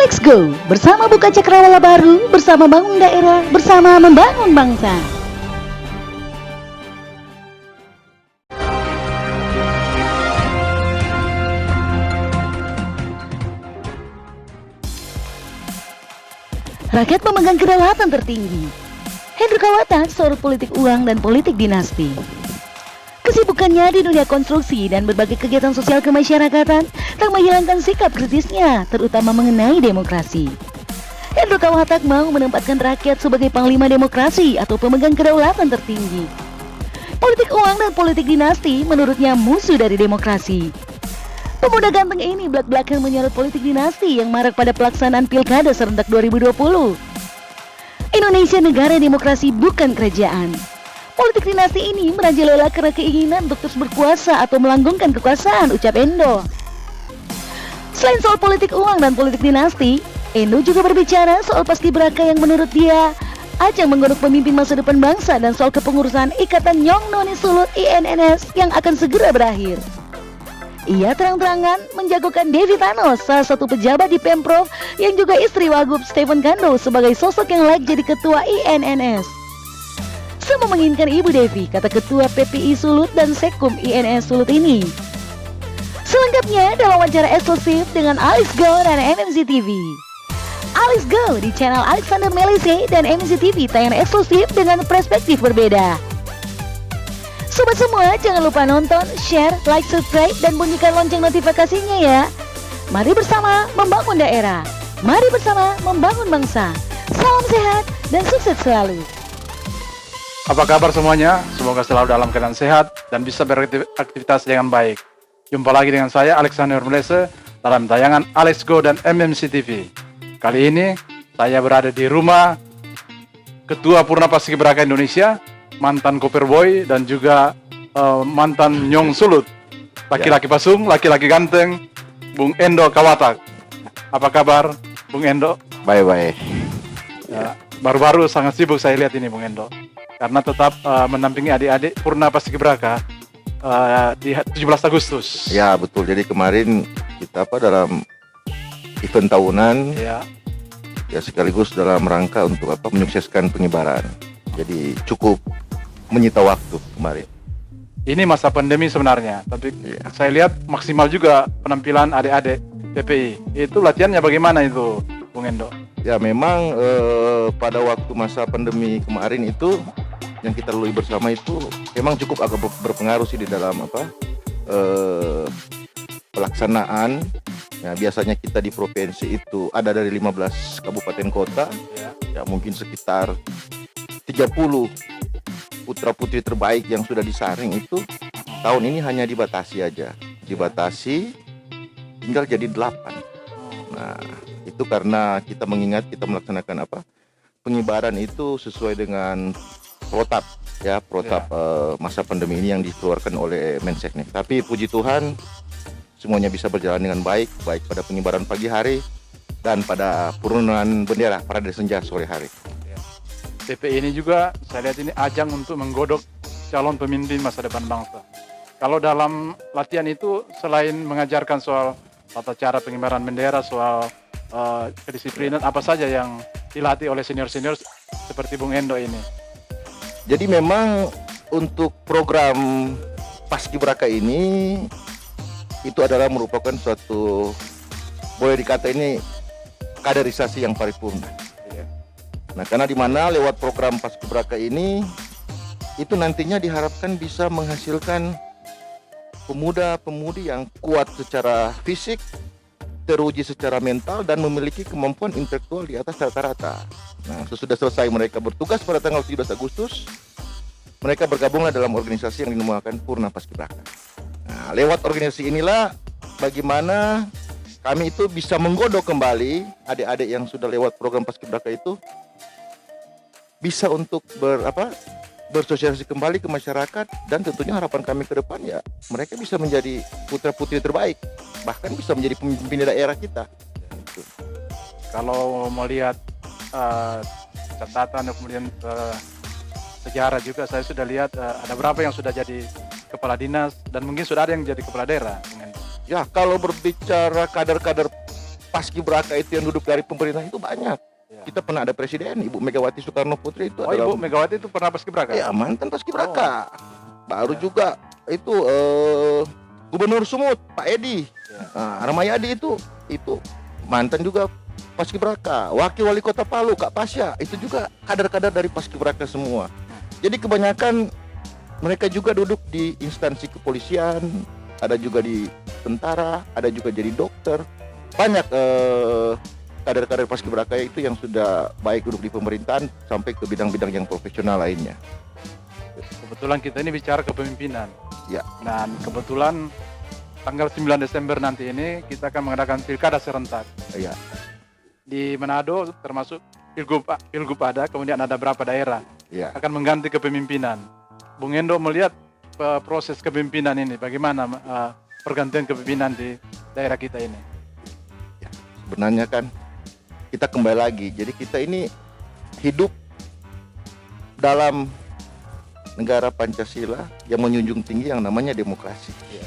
Let's go! Bersama buka cakrawala baru, bersama bangun daerah, bersama membangun bangsa. Rakyat memegang kedaulatan tertinggi. Hendro Kawata sorot politik uang dan politik dinasti. Kesibukannya di dunia konstruksi dan berbagai kegiatan sosial kemasyarakatan tak menghilangkan sikap kritisnya, terutama mengenai demokrasi. Hendro Kawata mau menempatkan rakyat sebagai panglima demokrasi atau pemegang kedaulatan tertinggi. Politik uang dan politik dinasti menurutnya musuh dari demokrasi. Pemuda ganteng ini belak-belakan menyorot politik dinasti yang marak pada pelaksanaan Pilkada serentak 2020. Indonesia negara demokrasi bukan kerajaan. Politik dinasti ini merajalela karena keinginan untuk terus berkuasa atau melanggengkan kekuasaan, ucap Endo. Selain soal politik uang dan politik dinasti, Endo juga berbicara soal paskibraka yang menurut dia ajang menggodok pemimpin masa depan bangsa dan soal kepengurusan Ikatan Nyong Noni Sulut INNS yang akan segera berakhir. Ia terang-terangan menjagokan Devi Thanos, salah satu pejabat di Pemprov yang juga istri Wagub Stephen Kando sebagai sosok yang layak jadi ketua INNS. Semua menginginkan Ibu Devi, kata ketua PPI Sulut dan Sekum INNS Sulut ini. Selengkapnya dalam wawancara eksklusif dengan Alex Go dan MMC TV. Alex Go di channel Alexander Melise dan MMC TV tayangan eksklusif dengan perspektif berbeda. Sobat semua, jangan lupa nonton, share, like, subscribe, dan bunyikan lonceng notifikasinya ya. Mari bersama membangun daerah. Mari bersama membangun bangsa. Salam sehat dan sukses selalu. Apa kabar semuanya? Semoga selalu dalam keadaan sehat dan bisa beraktivitas dengan baik. Jumpa lagi dengan saya, Alexander Melise, dalam tayangan Alex Go dan MMC TV. Kali ini, saya berada di rumah Ketua Purna Paskibraka Indonesia, mantan Copperboy dan juga mantan Nyong Sulut, laki-laki pasung, laki-laki ganteng, Bung Endo Kawata. Apa kabar, Bung Endo? Baik-baik. Ya, baru-baru sangat sibuk saya lihat ini, Bung Endo, karena tetap mendampingi adik-adik Purna Paskibraka di 17 Agustus. Ya betul. Jadi kemarin kita dalam event tahunan, ya sekaligus dalam rangka untuk menyukseskan pengibaran. Jadi cukup menyita waktu kemarin. Ini masa pandemi sebenarnya, tapi saya lihat maksimal juga penampilan adik-adik PPI. Itu latihannya bagaimana itu, Bung Endo? Ya memang pada waktu masa pandemi kemarin itu yang kita lalui bersama itu memang cukup agak berpengaruh sih di dalam pelaksanaan. Ya, biasanya kita di provinsi itu ada dari 15 kabupaten kota, ya mungkin sekitar 30 putra-putri terbaik yang sudah disaring itu tahun ini hanya dibatasi aja. Dibatasi tinggal jadi 8. Nah, itu karena kita mengingat kita melaksanakan pengibaran itu sesuai dengan protap masa pandemi ini yang dikeluarkan oleh Menseknek. Tapi puji Tuhan semuanya bisa berjalan dengan baik pada pengibaran pagi hari dan pada penurunan bendera parade senja sore hari. PPI ini juga saya lihat ini ajang untuk menggodok calon pemimpin masa depan bangsa. Kalau dalam latihan itu selain mengajarkan soal tata cara pengibaran bendera, soal kedisiplinan, apa saja yang dilatih oleh senior-senior seperti Bung Endo ini? Jadi memang untuk program Paskibraka ini itu adalah merupakan suatu, boleh dikata ini kaderisasi yang paripurna. Nah, karena di mana lewat program Paskibraka ini itu nantinya diharapkan bisa menghasilkan pemuda-pemudi yang kuat secara fisik, teruji secara mental, dan memiliki kemampuan intelektual di atas rata-rata. Nah, sesudah selesai mereka bertugas pada tanggal 17 Agustus, mereka bergabunglah dalam organisasi yang dinamakan Purna Paskibraka. Nah, lewat organisasi inilah bagaimana kami itu bisa menggodok kembali adik-adik yang sudah lewat program Paskibraka itu bisa untuk bersosialisasi kembali ke masyarakat, dan tentunya harapan kami ke depan ya mereka bisa menjadi putra-putri terbaik, bahkan bisa menjadi pemimpin daerah kita. Kalau melihat catatan dan kemudian sejarah juga, saya sudah lihat ada berapa yang sudah jadi kepala dinas dan mungkin sudah ada yang jadi kepala daerah. Ya, kalau berbicara kader-kader paskibraka itu yang duduk dari pemerintah itu banyak. Ya. Kita pernah ada presiden Ibu Megawati Soekarno Putri itu Oh, adalah Ibu Megawati itu pernah paskibraka? ya mantan paskibraka. Baru Ya. juga itu Gubernur Sumut Pak Edi Ramayadi itu mantan juga paskibraka. Wakil Wali Kota Palu Kak Pasya itu juga kader-kader dari paskibraka semua. Jadi kebanyakan mereka juga duduk di instansi kepolisian, ada juga di tentara, ada juga jadi dokter. Banyak kader-kader paskibraka itu yang sudah baik duduk di pemerintahan sampai ke bidang-bidang yang profesional lainnya. Kebetulan kita ini bicara kepemimpinan. Ya. Dan kebetulan tanggal 9 Desember nanti ini kita akan mengadakan pilkada serentak. Ya. Di Manado termasuk Pilgub ada, kemudian ada berapa daerah Ya. akan mengganti kepemimpinan. Bung Endo melihat proses kepemimpinan ini, bagaimana pergantian kepemimpinan di daerah kita ini? Sebenarnya kan kita kembali lagi. Jadi kita ini hidup dalam negara Pancasila yang menjunjung tinggi yang namanya demokrasi. Ya.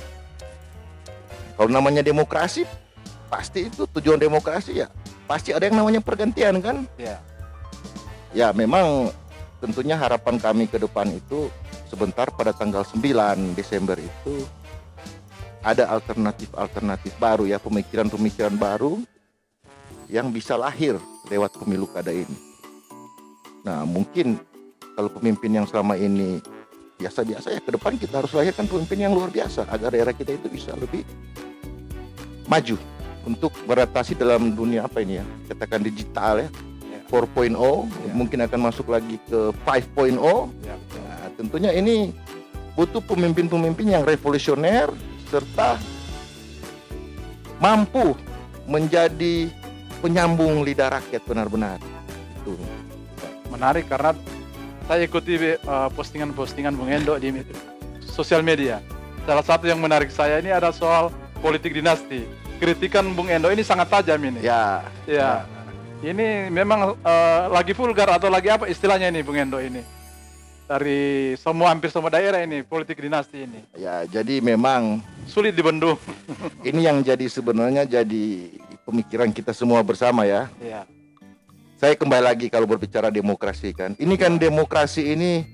Kalau namanya demokrasi, pasti itu tujuan demokrasi ya. Pasti ada yang namanya pergantian kan? Ya. Ya memang tentunya harapan kami ke depan itu sebentar pada tanggal 9 Desember itu ada alternatif baru ya, pemikiran baru yang bisa lahir lewat pemilu kada ini. Nah mungkin kalau pemimpin yang selama ini biasa-biasa ya, ke depan kita harus lahirkan pemimpin yang luar biasa agar daerah kita itu bisa lebih maju untuk beradaptasi dalam dunia apa ini ya, katakan digital ya, 4.0, mungkin akan masuk lagi ke 5.0. Nah, tentunya ini butuh pemimpin-pemimpin yang revolusioner serta mampu menjadi penyambung lidah rakyat benar-benar. Itu Menarik karena saya ikuti postingan-postingan Bung Endo di sosial media. Salah satu yang menarik saya ini ada soal politik dinasti. Kritikan Bung Endo ini sangat tajam ini. ya. Ya. Ini memang lagi vulgar atau lagi apa istilahnya ini Bung Endo ini? Dari hampir semua daerah ini politik dinasti ini. Ya, jadi memang Sulit dibendung. ini yang jadi sebenarnya jadi pemikiran kita semua bersama ya. Ya. Saya kembali lagi kalau berbicara demokrasi kan. Ini kan demokrasi ini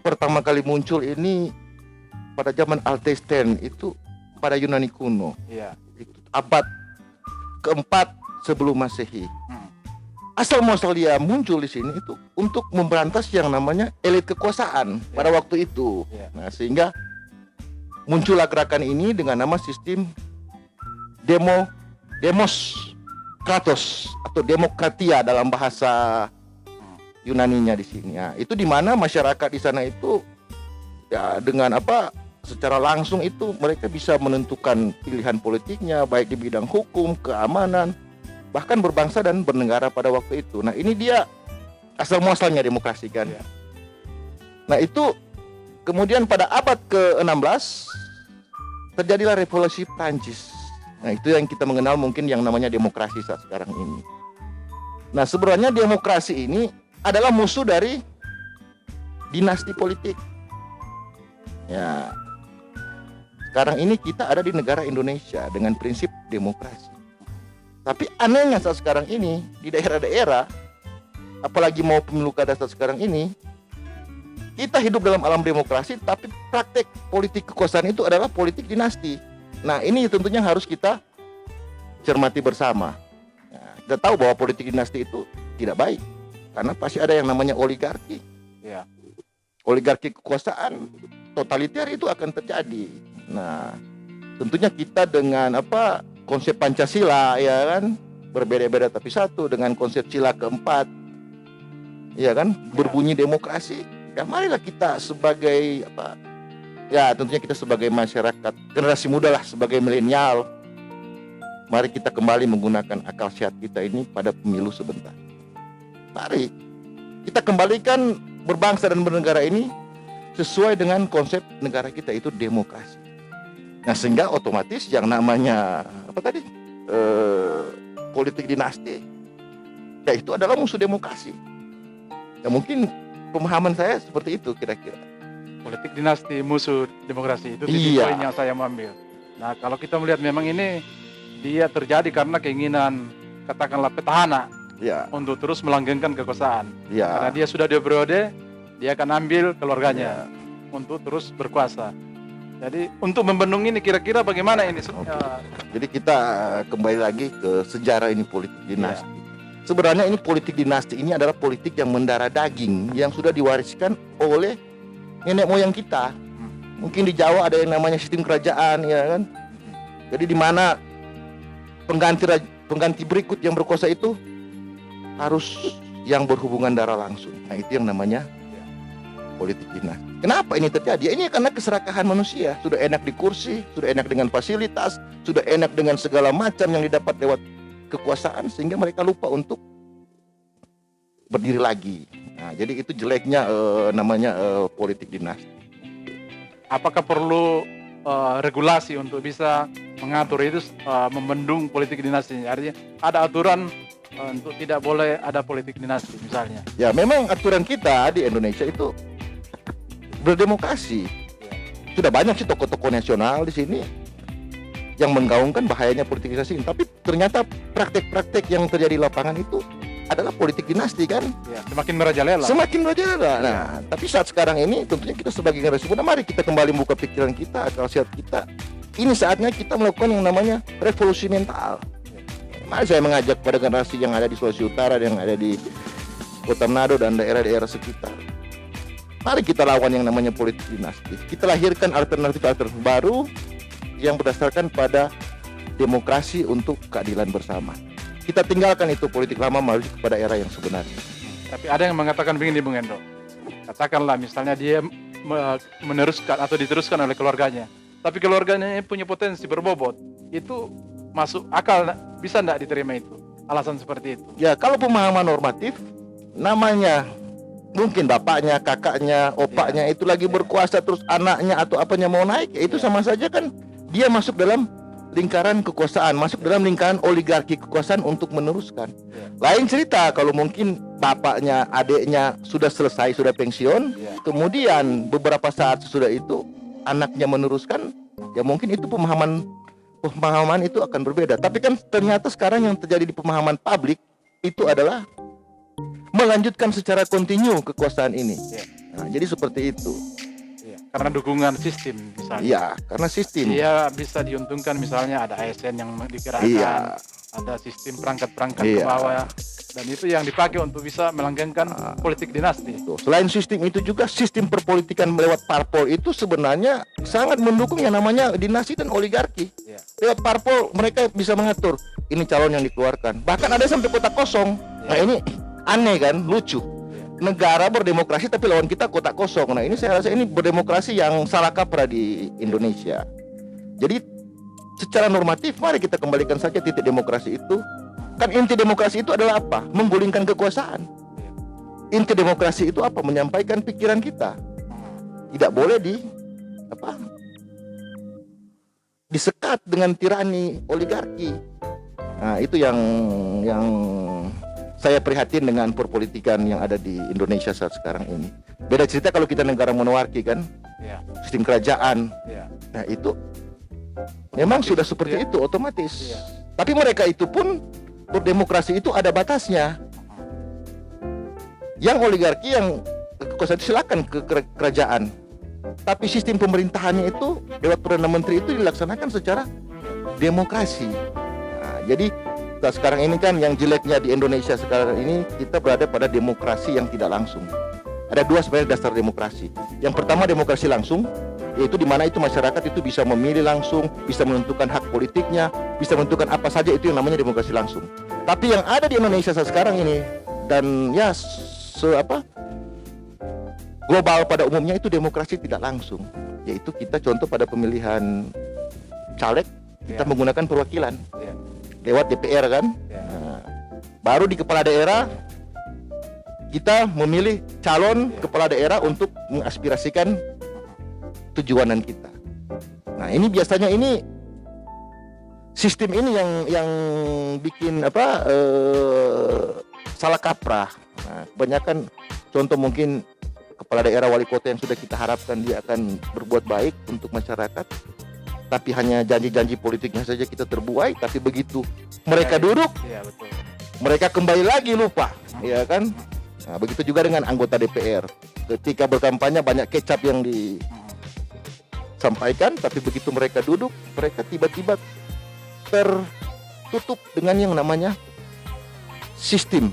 pertama kali muncul ini pada zaman Alcestis itu pada Yunani kuno. Iya. Itu abad keempat sebelum Masehi. Hmm. Asal muasal dia muncul di sini itu untuk memberantas yang namanya elit kekuasaan pada waktu itu. Ya. Nah, sehingga muncullah gerakan ini dengan nama sistem demos kratos atau demokratia dalam bahasa Yunaninya di sini. Ya, itu di mana masyarakat di sana itu ya dengan apa secara langsung itu mereka bisa menentukan pilihan politiknya baik di bidang hukum, keamanan, bahkan berbangsa dan bernegara pada waktu itu. Nah, ini dia asal muasalnya demokrasi kan. Ya. Nah, itu kemudian pada abad ke-16 terjadilah revolusi Prancis. Nah, itu yang kita mengenal mungkin yang namanya demokrasi saat sekarang ini. Nah, sebenarnya demokrasi ini adalah musuh dari dinasti politik. Ya. Sekarang ini kita ada di negara Indonesia dengan prinsip demokrasi. Tapi anehnya saat sekarang ini di daerah-daerah, apalagi mau pemilu kada saat sekarang ini, kita hidup dalam alam demokrasi, tapi praktek politik kekuasaan itu adalah politik dinasti. Nah, ini tentunya harus kita cermati bersama. Nah, kita tahu bahwa politik dinasti itu tidak baik, karena pasti ada yang namanya oligarki. Ya. Oligarki kekuasaan totaliter itu akan terjadi. Nah, tentunya kita dengan apa konsep Pancasila ya kan berbeda-beda tapi satu, dengan konsep sila keempat ya kan berbunyi demokrasi. Ya marilah kita sebagai apa ya tentunya kita sebagai masyarakat generasi muda lah, sebagai milenial, mari kita kembali menggunakan akal sehat kita ini pada pemilu sebentar. Mari kita kembalikan berbangsa dan bernegara ini sesuai dengan konsep negara kita itu demokrasi. Nah, sehingga otomatis yang namanya apa tadi politik dinasti ya itu adalah musuh demokrasi. Ya mungkin pemahaman saya seperti itu kira-kira. Politik dinasti musuh demokrasi itu titik Iya. poin yang saya mau ambil. Nah, kalau kita melihat memang ini dia terjadi karena keinginan katakanlah petahana Ya, untuk terus melanggengkan kekuasaan. Karena ya, dia sudah di periode, dia akan ambil keluarganya untuk terus berkuasa. Jadi untuk membendung ini kira-kira bagaimana ini? Jadi kita kembali lagi ke sejarah ini politik dinasti. Sebenarnya ini politik dinasti ini adalah politik yang mendarah daging yang sudah diwariskan oleh nenek moyang kita. Mungkin di Jawa ada yang namanya sistem kerajaan, ya kan? Jadi di mana pengganti berikut yang berkuasa itu harus yang berhubungan darah langsung. Nah, itu yang namanya politik dinasti. Kenapa ini terjadi? Ini karena keserakahan manusia. Sudah enak di kursi, sudah enak dengan fasilitas, sudah enak dengan segala macam yang didapat lewat kekuasaan, sehingga mereka lupa untuk berdiri lagi. Nah, jadi itu jeleknya namanya politik dinasti. Apakah perlu regulasi untuk bisa mengatur itu, membendung politik dinasti? Artinya ada aturan untuk tidak boleh ada politik dinasti misalnya. Ya, memang aturan kita di Indonesia itu berdemokrasi. Sudah banyak sih tokoh-tokoh nasional di sini yang menggaungkan bahayanya politik dinasti. Tapi ternyata praktek-praktek yang terjadi di lapangan itu adalah politik dinasti kan. Ya, semakin merajalela. Semakin merajalela. Nah, tapi saat sekarang ini tentunya kita sebagai generasi muda, mari kita kembali buka pikiran kita, akal sehat kita. Ini saatnya kita melakukan yang namanya revolusi mental. Mari saya mengajak pada generasi yang ada di Sulawesi Utara, yang ada di Kota Manado dan daerah-daerah sekitar. Mari kita lawan yang namanya politik dinasti. Kita lahirkan alternatif-alternatif baru yang berdasarkan pada demokrasi untuk keadilan bersama. Kita tinggalkan itu politik lama menuju kepada era yang sebenarnya. Tapi ada yang mengatakan begini, Bung Endo. Katakanlah misalnya dia meneruskan atau diteruskan oleh keluarganya. Tapi keluarganya punya potensi berbobot. Itu masuk akal, bisa enggak diterima itu? Alasan seperti itu. Ya, kalau pemahaman normatif, namanya mungkin bapaknya, kakaknya, opaknya itu lagi berkuasa, terus anaknya atau apanya mau naik, ya itu sama saja kan dia masuk dalam lingkaran kekuasaan, masuk dalam lingkaran oligarki kekuasaan untuk meneruskan. Lain cerita kalau mungkin bapaknya, adiknya sudah selesai, sudah pensiun, kemudian beberapa saat sesudah itu anaknya meneruskan, ya mungkin itu pemahaman itu akan berbeda. Tapi kan ternyata sekarang yang terjadi di pemahaman publik itu adalah melanjutkan secara kontinu kekuasaan ini. Nah, jadi seperti itu. Karena dukungan sistem misalnya. Iya, karena sistem. Dia bisa diuntungkan misalnya ada ASN yang digerakkan, ada sistem perangkat-perangkat ke bawah, dan itu yang dipakai untuk bisa melanggengkan politik dinasti. Selain sistem itu juga sistem perpolitikan lewat parpol itu sebenarnya sangat mendukung yang namanya dinasti dan oligarki. Lewat parpol mereka bisa mengatur ini calon yang dikeluarkan. Bahkan ada sampai kotak kosong. Nah, ini aneh kan, lucu. Negara berdemokrasi tapi lawan kita kotak kosong. Nah, ini saya rasa ini berdemokrasi yang salah kaprah di Indonesia. Jadi secara normatif mari kita kembalikan saja titik demokrasi itu. Kan inti demokrasi itu adalah apa? Menggulingkan kekuasaan. Inti demokrasi itu apa? Menyampaikan pikiran kita. Tidak boleh disekat dengan tirani oligarki. Nah, itu yang saya prihatin dengan perpolitikan yang ada di Indonesia saat sekarang ini. Beda cerita kalau kita negara monarki kan, sistem kerajaan. Nah, itu memang sudah seperti itu otomatis. Tapi mereka itu pun berdemokrasi itu ada batasnya. Yang oligarki yang kekuasaan silakan ke kerajaan. Tapi sistem pemerintahannya itu lewat Perdana Menteri itu dilaksanakan secara demokrasi. Nah, jadi sekarang ini kan yang jeleknya di Indonesia sekarang ini kita berada pada demokrasi yang tidak langsung. Ada dua sebenarnya dasar demokrasi. Yang pertama demokrasi langsung, yaitu di mana itu masyarakat itu bisa memilih langsung, bisa menentukan hak politiknya, bisa menentukan apa saja, itu yang namanya demokrasi langsung. Tapi yang ada di Indonesia saat sekarang ini dan ya global pada umumnya itu demokrasi tidak langsung. Yaitu kita contoh pada pemilihan caleg kita menggunakan perwakilan. Lewat DPR kan. Nah, baru di kepala daerah kita memilih calon kepala daerah untuk mengaspirasikan tujuanan kita. Nah, ini biasanya ini sistem ini yang bikin salah kaprah. Nah, kebanyakan contoh mungkin kepala daerah, wali kota yang sudah kita harapkan dia akan berbuat baik untuk masyarakat, tapi hanya janji-janji politiknya saja kita terbuai, tapi begitu mereka duduk, Iya, betul. mereka kembali lagi lupa, ya kan? Nah, begitu juga dengan anggota DPR. Ketika berkampanye banyak kecap yang disampaikan, tapi begitu mereka duduk, mereka tiba-tiba tertutup dengan yang namanya sistem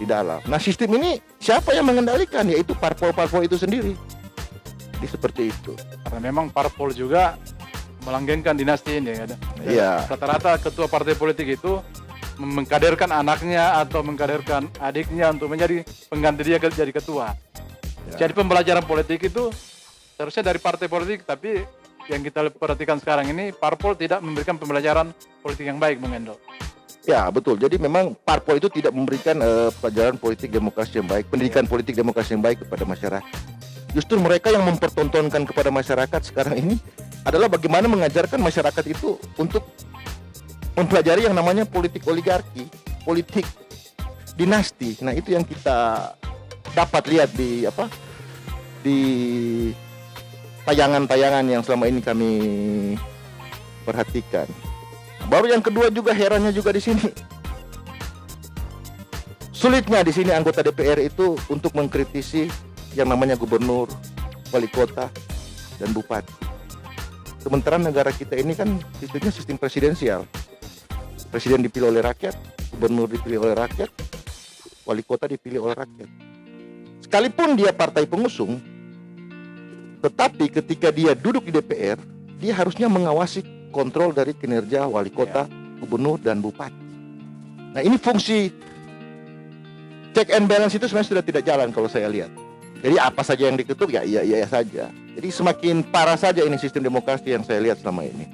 di dalam. Nah, sistem ini siapa yang mengendalikan? Yaitu parpol-parpol itu sendiri. Jadi seperti itu. Karena memang parpol juga melanggengkan dinasti ini. Iya. Rata-rata ketua partai politik itu mengkaderkan anaknya atau mengkaderkan adiknya untuk menjadi pengganti dia jadi ketua. Ya. Jadi pembelajaran politik itu seharusnya dari partai politik, tapi yang kita perhatikan sekarang ini parpol tidak memberikan pembelajaran politik yang baik, Bung Endo. Ya, betul. Jadi memang parpol itu tidak memberikan pelajaran politik demokrasi yang baik, pendidikan politik demokrasi yang baik kepada masyarakat. Justru mereka yang mempertontonkan kepada masyarakat sekarang ini adalah bagaimana mengajarkan masyarakat itu untuk mempelajari yang namanya politik oligarki, politik dinasti. Nah, itu yang kita dapat lihat di tayangan-tayangan yang selama ini kami perhatikan. Baru yang kedua juga herannya juga di sini. Sulitnya di sini anggota DPR itu untuk mengkritisi yang namanya gubernur, wali kota, dan bupati. Sementara negara kita ini kan sistemnya sistem presidensial. Presiden dipilih oleh rakyat, gubernur dipilih oleh rakyat, wali kota dipilih oleh rakyat. Sekalipun dia partai pengusung, tetapi ketika dia duduk di DPR, dia harusnya mengawasi kontrol dari kinerja wali kota, gubernur, dan bupati. Nah, ini fungsi check and balance itu sebenarnya sudah tidak jalan kalau saya lihat. Jadi apa saja yang diketuk ya iya saja. Jadi semakin parah saja ini sistem demokrasi yang saya lihat selama ini.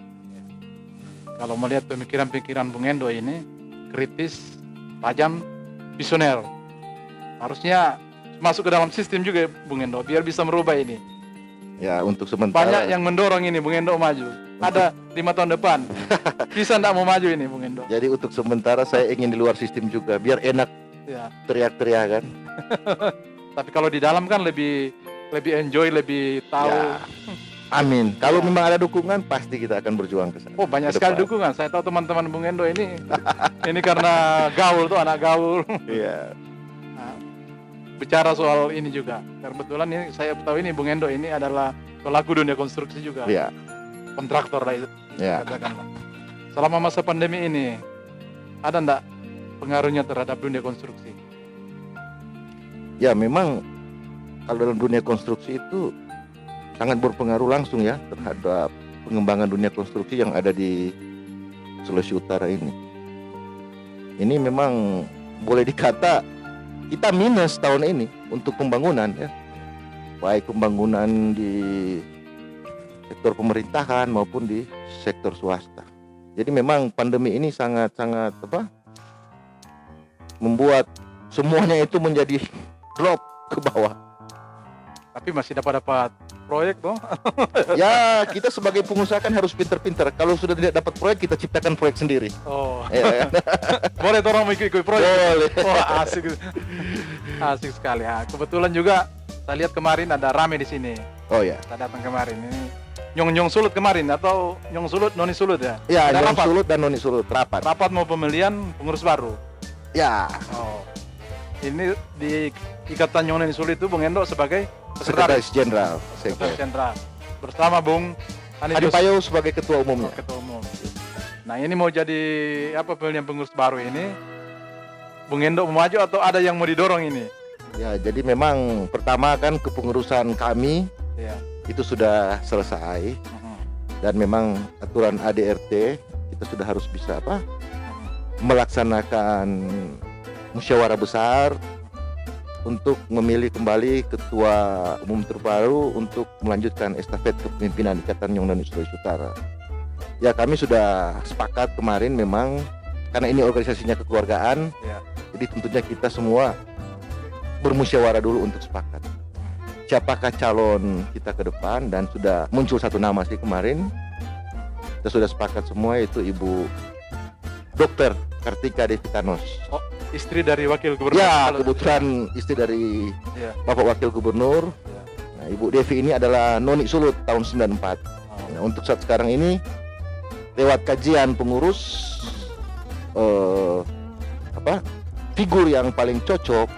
Kalau melihat pemikiran-pemikiran Bung Endo ini kritis, tajam, visioner, harusnya masuk ke dalam sistem juga Bung Endo biar bisa merubah ini. Ya, untuk sementara Banyak yang mendorong ini Bung Endo maju. Ada 5 tahun depan bisa enggak mau maju ini Bung Endo. Jadi untuk sementara saya ingin di luar sistem juga biar enak Ya. teriak-teriak kan. Tapi kalau di dalam kan lebih enjoy, lebih tahu. Ya. Amin. Kalau memang ada dukungan pasti kita akan berjuang ke sana. Oh, banyak ke sekali depan. dukungan. Saya tahu teman-teman Bung Endo ini karena gaul tuh, anak gaul. Iya. Nah, bicara soal ini juga. Kebetulan ini saya tahu ini Bung Endo ini adalah pelaku dunia konstruksi juga. Iya. Kontraktor lah itu. Ya. Katakanlah. Selama masa pandemi ini ada enggak pengaruhnya terhadap dunia konstruksi? Ya, memang kalau dalam dunia konstruksi itu sangat berpengaruh langsung ya terhadap pengembangan dunia konstruksi yang ada di Sulawesi Utara ini. Ini memang boleh dikata kita minus tahun ini untuk pembangunan ya. Baik pembangunan di sektor pemerintahan maupun di sektor swasta. Jadi memang pandemi ini sangat membuat semuanya itu menjadi drop ke bawah. Tapi masih dapat proyek toh. Ya, kita sebagai pengusaha kan harus pinter-pinter. Kalau sudah tidak dapat proyek, kita ciptakan proyek sendiri. Oh. Ya, kan? Boleh orang mau ikut proyek. Boleh. Wah, asik. Asik sekali ya. Kebetulan juga saya lihat kemarin ada rame di sini. Oh ya. Saya datang kemarin ini. Nyong Sulut kemarin atau Nyong Sulut, Noni Sulut ya? Ya, Ada Nyong rapat. Sulut dan Noni Sulut rapat. Rapat mau pemilihan pengurus baru. Ya, Oh. Ini di Ikatan Nyong Noni Sulut itu Bung Endo sebagai Sekretaris Jenderal. Sekretaris Jenderal bersama Bung Adi Payo sebagai ketua umumnya. Ketua Umum. Nah, ini mau jadi apa pemilihan pengurus baru ini? Bung Endo mau maju atau ada yang mau didorong ini? Ya, jadi memang pertama kan kepengurusan kami Ya. itu sudah selesai dan memang aturan ADRT kita sudah harus bisa melaksanakan musyawarah besar untuk memilih kembali ketua umum terbaru untuk melanjutkan estafet kepemimpinan Ikatan Nyong Noni Sulawesi Utara. Ya, kami sudah sepakat kemarin memang karena ini organisasinya kekeluargaan, Ya. jadi tentunya kita semua bermusyawarah dulu untuk sepakat siapakah calon kita ke depan, dan sudah muncul satu nama sih kemarin. Kita sudah sepakat semua, yaitu Ibu Dr. Kartika Devi Thanos. Oh, istri dari wakil gubernur. Ya, kebetulan istri dari Ya. Bapak Wakil Gubernur. Ya. Nah, Ibu Devi ini adalah Noni Sulut tahun 94. Oh. Nah, untuk saat sekarang ini lewat kajian pengurus figur yang paling cocok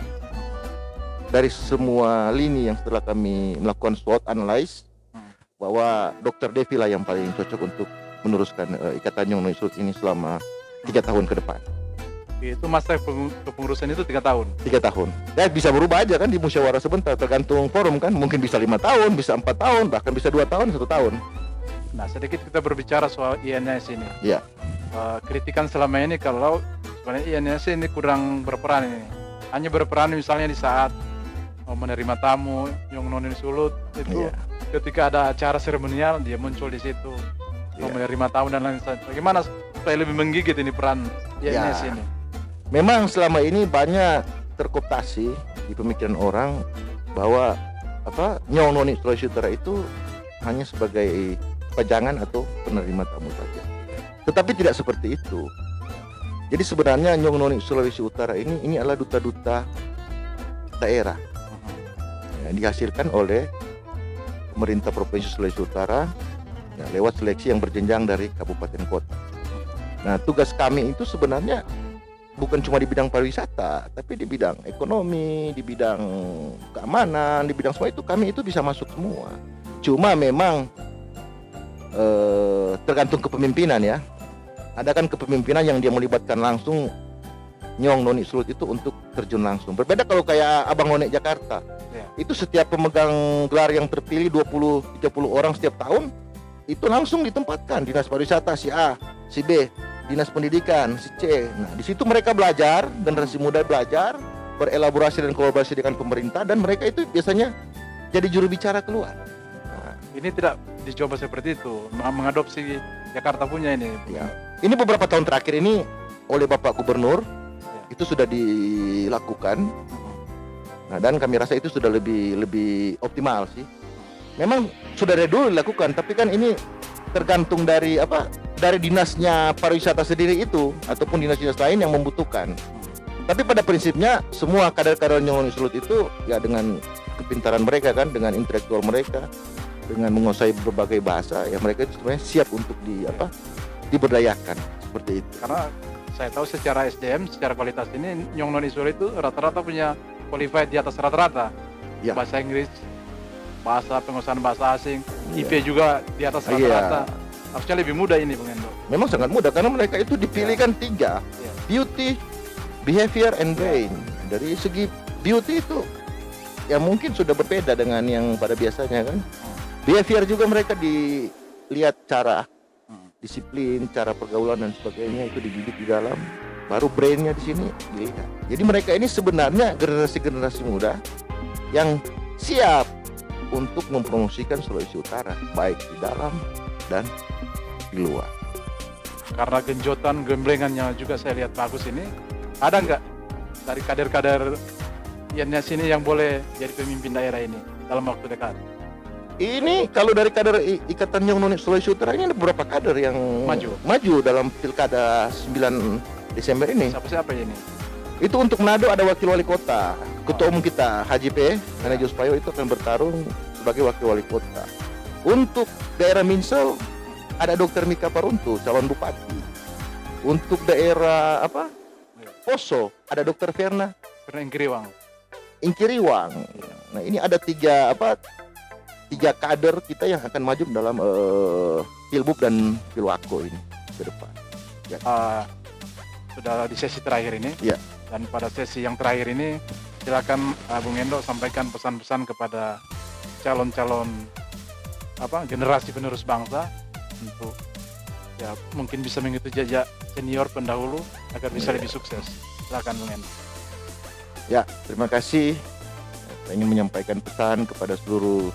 dari semua lini yang setelah kami melakukan SWOT analysis, bahwa Dr. Devi lah yang paling cocok untuk meneruskan Ikatan Nyong Noni Sulut ini selama 3 tahun ke depan. Itu masa kepengurusan itu 3 tahun. 3 tahun. Ya bisa berubah aja kan di musyawarah sebentar, tergantung forum kan. Mungkin bisa 5 tahun, bisa 4 tahun, bahkan bisa 2 tahun, 1 tahun. Nah, sedikit kita berbicara soal INS ini. Iya. Kritikan selama ini kalau sebenarnya INS ini kurang berperan ini. Hanya berperan misalnya di saat menerima tamu Nyong Noni Sulut itu, ketika ada acara seremonial dia muncul di situ, menerima tamu dan lain sebagainya. Bagaimana supaya lebih menggigit ini peran INS ini? Memang selama ini banyak terkooptasi di pemikiran orang bahwa Nyong Noni Sulawesi Utara itu hanya sebagai pajangan atau penerima tamu saja. Tetapi tidak seperti itu. Jadi sebenarnya Nyong Noni Sulawesi Utara ini adalah duta-duta daerah yang dihasilkan oleh pemerintah Provinsi Sulawesi Utara lewat seleksi yang berjenjang dari kabupaten kota. Nah, tugas kami itu sebenarnya bukan cuma di bidang pariwisata, tapi di bidang ekonomi, di bidang keamanan, di bidang semua itu kami itu bisa masuk semua. Cuma memang tergantung kepemimpinan ya. Ada kan kepemimpinan yang dia melibatkan langsung Nyong Noni Sulut itu untuk terjun langsung. Berbeda kalau kayak Abang None Jakarta. Itu setiap pemegang gelar yang terpilih 20-30 orang setiap tahun, itu langsung ditempatkan dinas pariwisata si A, si B, dinas pendidikan si C. Nah, di situ mereka belajar, generasi muda belajar, berelaborasi dan kolaborasi dengan pemerintah, dan mereka itu biasanya jadi juru bicara keluar. Nah, ini tidak dicoba seperti itu, mengadopsi Jakarta punya ini. Ya. Ini beberapa tahun terakhir ini oleh Bapak Gubernur itu sudah dilakukan. Nah, dan kami rasa itu sudah lebih optimal sih. Memang sudah dari dulu dilakukan, tapi kan ini tergantung dari dari dinasnya pariwisata sendiri itu ataupun dinas-dinas lain yang membutuhkan. Tapi pada prinsipnya semua kader-kader Nyong Noni Sulut itu ya dengan kepintaran mereka kan, dengan intelektual mereka, dengan menguasai berbagai bahasa, ya mereka itu sebenarnya siap untuk diberdayakan seperti itu. Karena saya tahu secara SDM, secara kualitas ini Nyong Noni Sulut itu rata-rata punya qualified di atas rata-rata. Bahasa Inggris, bahasa pengusahaan bahasa asing, IP juga di atas rata-rata. Harusnya lebih mudah ini Bung Endo. Memang sangat mudah karena mereka itu dipilih kan 3, beauty, behavior, and brain. Dari segi beauty itu ya mungkin sudah berbeda dengan yang pada biasanya kan. Behavior juga mereka dilihat cara disiplin, cara pergaulan dan sebagainya itu dididik di dalam. Baru brainnya di sini dilihat. Jadi mereka ini sebenarnya generasi muda yang siap untuk mempromosikan Sulawesi Utara baik di dalam dan di luar. Karena genjotan gemblengannya juga saya lihat bagus ini. Ada nggak dari kader-kader INS ini yang boleh jadi pemimpin daerah ini dalam waktu dekat? Ini kalau dari kader Ikatan Nyong Noni Sulawesi Utara ini ada beberapa kader yang maju dalam pilkada 9 Desember ini. Siapa ini? Itu untuk Manado ada wakil wali kota. Ketua umum kita Haji P. Hanejo Spayo itu akan bertarung sebagai wakil wali kota. Untuk daerah Minsel ada Dr. Mika Paruntu, calon bupati. Untuk daerah Poso ada Dr. Verna Ingkiriwang. Nah, ini ada 3 kader kita yang akan maju dalam Pilbub dan Pilwako ini ke depan. Ya. Sudah di sesi terakhir ini. Dan pada sesi yang terakhir ini silakan Bung Endo sampaikan pesan-pesan kepada calon-calon generasi penerus bangsa untuk ya mungkin bisa mengikuti jejak senior pendahulu agar bisa lebih sukses. Silakan Bung Endo. Ya, terima kasih. Saya ingin menyampaikan pesan kepada seluruh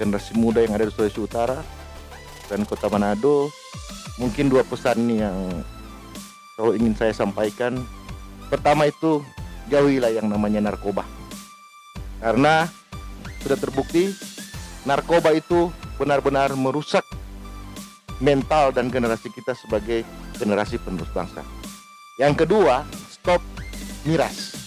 generasi muda yang ada di Sulawesi Utara dan Kota Manado. Mungkin 2 pesan yang kalau ingin saya sampaikan. Pertama itu jauhilah yang namanya narkoba. Karena sudah terbukti narkoba itu benar-benar merusak mental dan generasi kita sebagai generasi penerus bangsa. Yang kedua, stop miras.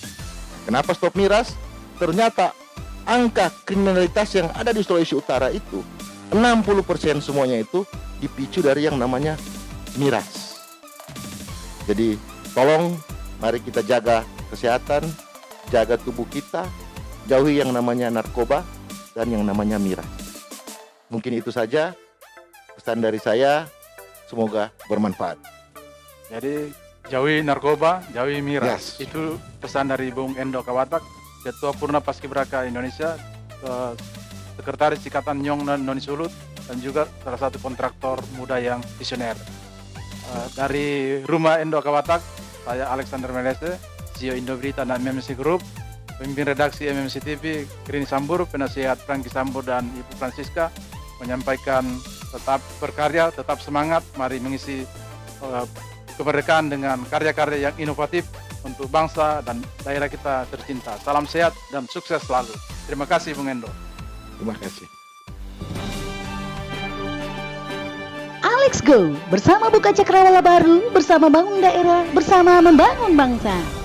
Kenapa stop miras? Ternyata angka kriminalitas yang ada di Sulawesi Utara itu 60% semuanya itu dipicu dari yang namanya miras. Jadi tolong mari kita jaga kesehatan, jaga tubuh kita, jauhi yang namanya narkoba dan yang namanya miras. Mungkin itu saja pesan dari saya, semoga bermanfaat. Jadi jauhi narkoba, jauhi miras. Yes. Itu pesan dari Bung Endo Kawatak, Ketua Purna Paskibraka Indonesia, Sekretaris Ikatan Nyong dan Noni Sulut, dan juga salah satu kontraktor muda yang visioner. Dari Rumah Endo Kawatak, saya Alexander Melese, CEO Indoberita dan MMC Group, pemimpin redaksi MMC TV, Krini Sambur, penasihat Franky Sambur dan Ibu Francisca, menyampaikan tetap berkarya, tetap semangat, mari mengisi kemerdekaan dengan karya-karya yang inovatif untuk bangsa dan daerah kita tercinta. Salam sehat dan sukses selalu. Terima kasih Bung Endo. Terima kasih. Alex Go, bersama buka cakrawala baru, bersama bangun daerah, bersama membangun bangsa.